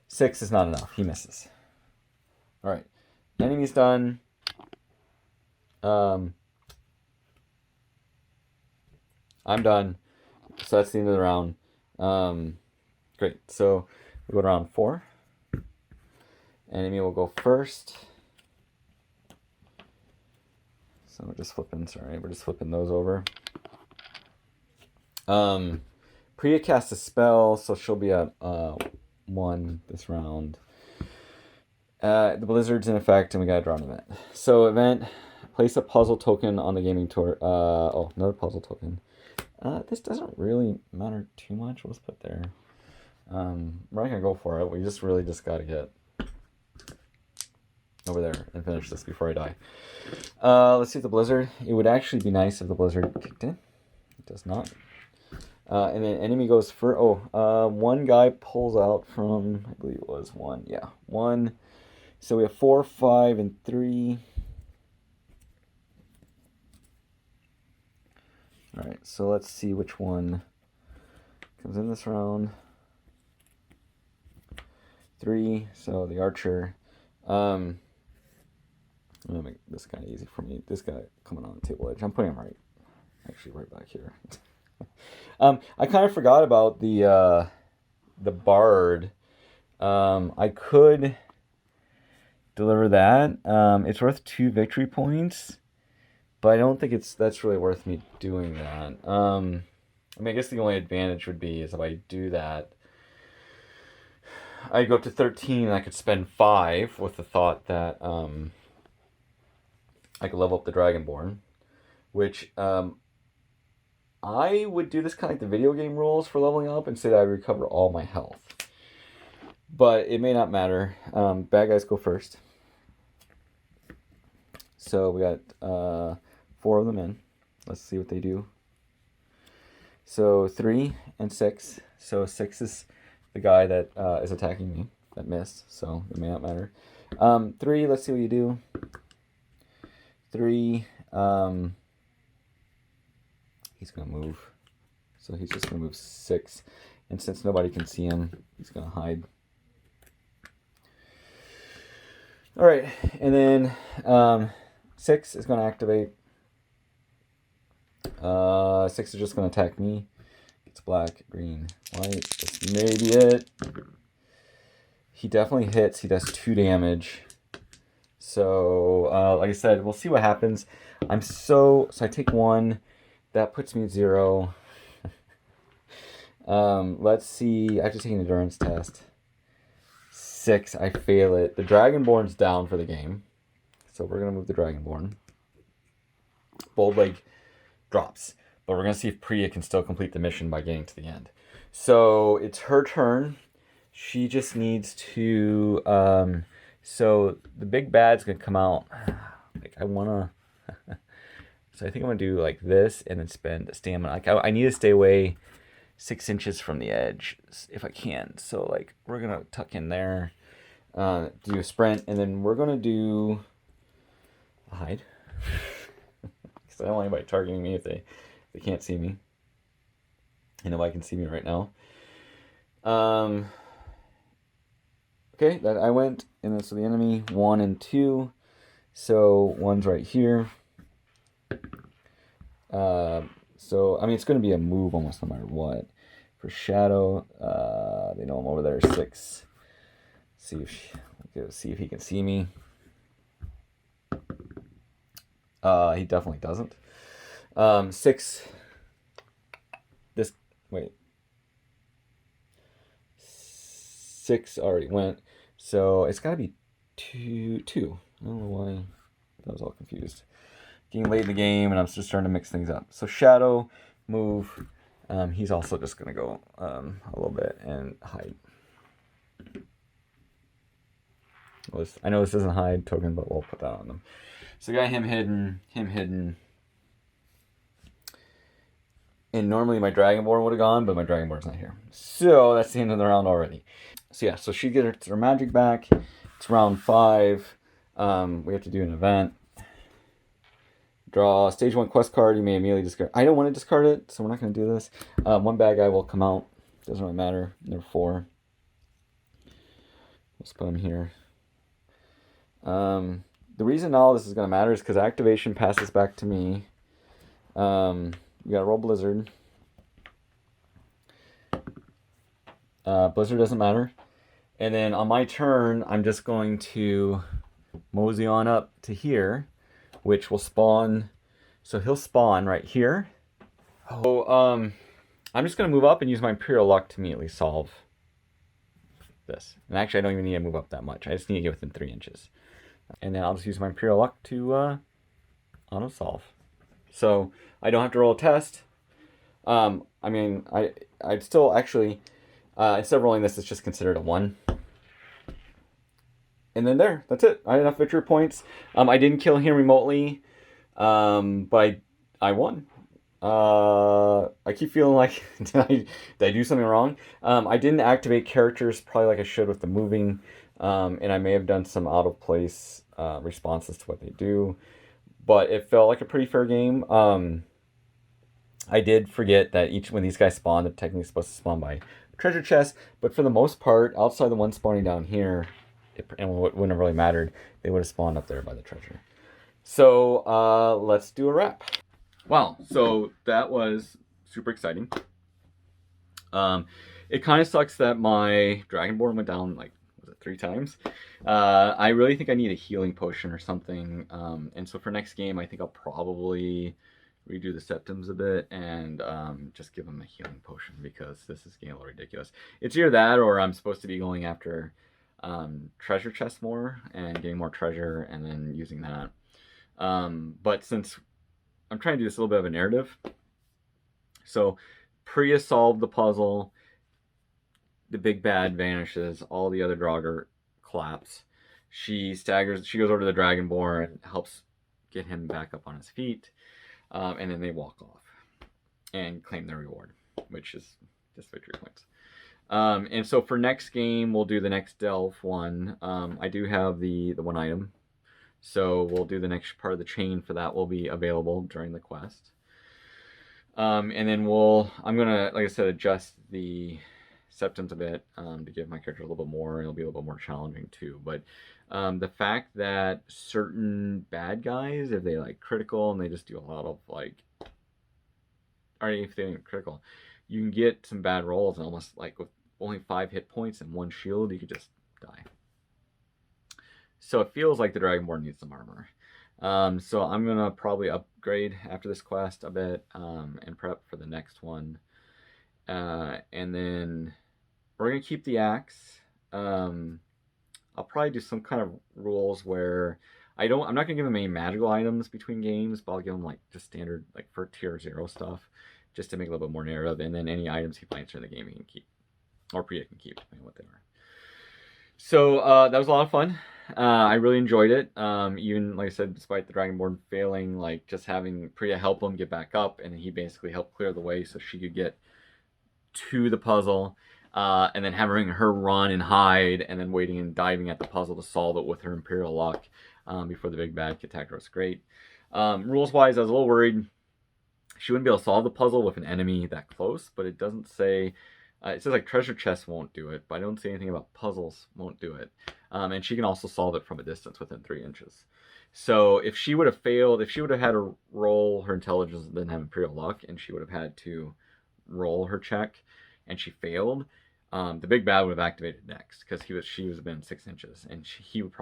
6 is not enough. He misses. All right. Enemy's done. I'm done. So that's the end of the round. Great. So we go to round 4. Enemy will go first. So we're just flipping those over. Pria casts a spell, so she'll be at 1 this round. The blizzard's in effect, and we gotta draw an event. So event, place a puzzle token on the gaming tour. Another puzzle token. This doesn't really matter too much. Let's put there. We're not gonna go for it. We just gotta get over there and finish this before I die. Let's see the blizzard. It would actually be nice if the blizzard kicked in. It does not. And then enemy goes for 1 guy pulls out from, I believe it was 1. Yeah, 1. So we have 4, 5, and 3. All right, so let's see which one comes in this round. 3. So the archer. I'm gonna make this kind of easy for me. This guy coming on the table edge. I'm putting him right back here. I kind of forgot about the bard. I could deliver that. It's worth 2 victory points, but I don't think that's really worth me doing that. I guess the only advantage would be is if I do that, I go up to 13 and I could spend 5 with the thought that I could level up the Dragonborn, which I would do this kind of like the video game rules for leveling up and say that I recover all my health. But it may not matter. Bad guys go first. So we got 4 of them in. Let's see what they do. So 3 and 6. So 6 is the guy that is attacking me. That missed, so it may not matter. 3, let's see what you do. 3, he's going to move. So he's just going to move 6. And since nobody can see him, he's going to hide. All right, and then 6 is going to activate. 6 is just going to attack me. It's black, green, white. That's maybe it. He definitely hits. He does 2 damage. So, like I said, we'll see what happens. So I take 1. That puts me at 0. Let's see. I have to take an endurance test. 6, I fail it. The Dragonborn's down for the game. So we're going to move the Dragonborn. Bold-Leg drops. But we're going to see if Pria can still complete the mission by getting to the end. So it's her turn. She just needs to... so the big bad's going to come out. Like, I want to... So I think I'm going to do like this and then spend stamina. Like, I need to stay away 6 inches from the edge if I can. So like we're going to tuck in there, do a sprint, and then we're going to do a hide. Because I don't want anybody targeting me if they can't see me. And nobody can see me right now. Okay, that I went, and then so the enemy 1 and 2. So 1's right here. So I mean it's going to be a move almost no matter what. For Shadow, they know I'm over there. 6. See if he can see me. He definitely doesn't. 6. This wait. 6 already went, so it's got to be 2. I don't know why I was all confused. Getting late in the game, and I'm just starting to mix things up. So Shadow, move. He's also just going to go a little bit and hide. I know this isn't hide token, but we'll put that on them. So got him hidden. And normally my Dragonborn would have gone, but my Dragonborn's not here. So that's the end of the round already. So yeah, so she gets her magic back. It's round 5. We have to do an event. Draw stage 1 quest card. You may immediately discard. I don't want to discard it, so we're not going to do this. 1 bad guy will come out. Doesn't really matter. There are 4. Let's put them here. The reason all this is going to matter is because activation passes back to me. We got to roll Blizzard. Blizzard doesn't matter. And then on my turn, I'm just going to mosey on up to here, which will spawn. So he'll spawn right here. So I'm just going to move up and use my Imperial Luck to immediately solve this. And actually, I don't even need to move up that much. I just need to get within 3 inches. And then I'll just use my Imperial Luck to auto-solve. So I don't have to roll a test. I mean, I'd still actually, instead of rolling this, it's just considered a 1. And then that's it. I had enough victory points. I didn't kill him remotely, but I won. I keep feeling like, did I do something wrong? I didn't activate characters probably like I should with the moving, and I may have done some out-of-place responses to what they do. But it felt like a pretty fair game. I did forget that when these guys spawn, they're technically supposed to spawn by treasure chest. But for the most part, outside the one spawning down here, and it wouldn't have really mattered, they would have spawned up there by the treasure. So let's do a wrap. Wow, so that was super exciting. It kind of sucks that my Dragonborn went down like, was it 3 times? I really think I need a healing potion or something. And so for next game, I think I'll probably redo the septums a bit and just give them a healing potion because this is getting a little ridiculous. It's either that or I'm supposed to be going after treasure chests more and getting more treasure and then using that. But since I'm trying to do this a little bit of a narrative, so Pria solved the puzzle. The big bad vanishes. All the other Draugr collapse. She staggers. She goes over to the Dragonborn and helps get him back up on his feet. And then they walk off and claim their reward. which is just victory points. And so for next game, we'll do the next delve one. I do have the one item, so we'll do the next part of the chain for that. Will be available during the quest. And then I'm gonna, like I said, adjust the septums a bit to give my character a little bit more, and it'll be a little bit more challenging too. But the fact that certain bad guys, if they like critical and they just do a lot of like, or if they ain't critical, you can get some bad rolls and almost like with only 5 hit points and 1 shield, you could just die. So it feels like the Dragonborn needs some armor. So I'm gonna probably upgrade after this quest a bit and prep for the next one. And then we're gonna keep the axe. I'll probably do some kind of rules where I'm not gonna give him any magical items between games, but I'll give him like just standard like for tier 0 stuff, just to make it a little bit more narrative. And then any items he finds during the game he can keep, or Pria can keep, depending on what they are. So that was a lot of fun. I really enjoyed it. Even like I said, despite the Dragonborn failing, like just having Pria help him get back up, and he basically helped clear the way so she could get to the puzzle, and then having her run and hide, and then waiting and diving at the puzzle to solve it with her Imperial luck before the big bad attacked her was great. Rules wise, I was a little worried she wouldn't be able to solve the puzzle with an enemy that close, but it doesn't say. It says like treasure chests won't do it, but I don't say anything about puzzles won't do it. And she can also solve it from a distance within 3 inches. So if she would have failed, if she would have had to roll her intelligence and then have Imperial luck, and she would have had to roll her check, and she failed, the big bad would have activated next because she was within 6 inches, and he could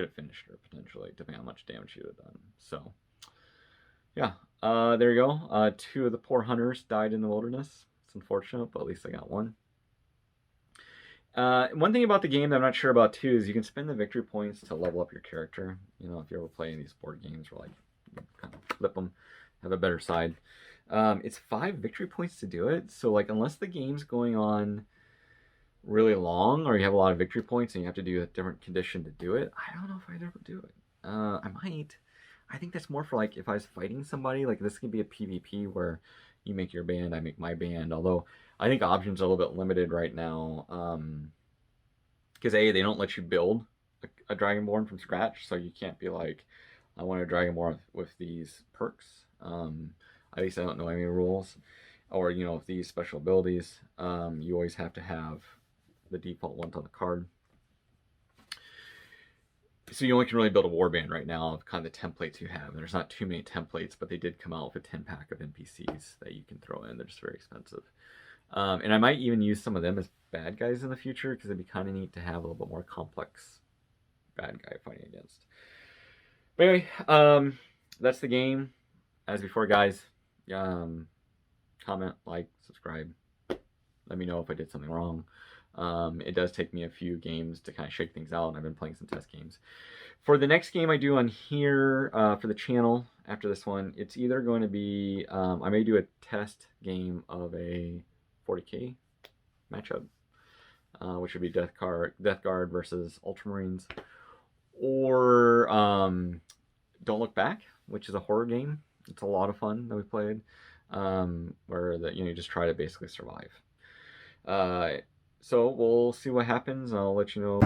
have finished her potentially, depending on how much damage she would have done. So yeah, there you go. 2 of the poor hunters died in the wilderness. Unfortunate, but at least I got one. One thing about the game that I'm not sure about too is you can spend the victory points to level up your character. You know, if you're ever playing these board games where like you kind of flip them, have a better side. It's 5 victory points to do it. So like unless the game's going on really long or you have a lot of victory points and you have to do a different condition to do it, I don't know if I'd ever do it. I might. I think that's more for like if I was fighting somebody. Like this could be a PvP where you make your band, I make my band. Although I think options are a little bit limited right now. Because they don't let you build a Dragonborn from scratch. So you can't be like, I want a Dragonborn with these perks. At least I don't know any rules. Or, you know, with these special abilities. You always have to have the default ones on the card. So you only can really build a warband right now of kind of the templates you have. And there's not too many templates, but they did come out with a 10-pack of NPCs that you can throw in. They're just very expensive. And I might even use some of them as bad guys in the future because it'd be kind of neat to have a little bit more complex bad guy fighting against. But anyway, that's the game. As before, guys, comment, like, subscribe. Let me know if I did something wrong. It does take me a few games to kind of shake things out, and I've been playing some test games. For the next game I do on here, for the channel, after this one, it's either going to be, I may do a test game of a 40k matchup, which would be Death Guard versus Ultramarines, or Don't Look Back, which is a horror game. It's a lot of fun that we played, where you just try to basically survive. So we'll see what happens. I'll let you know.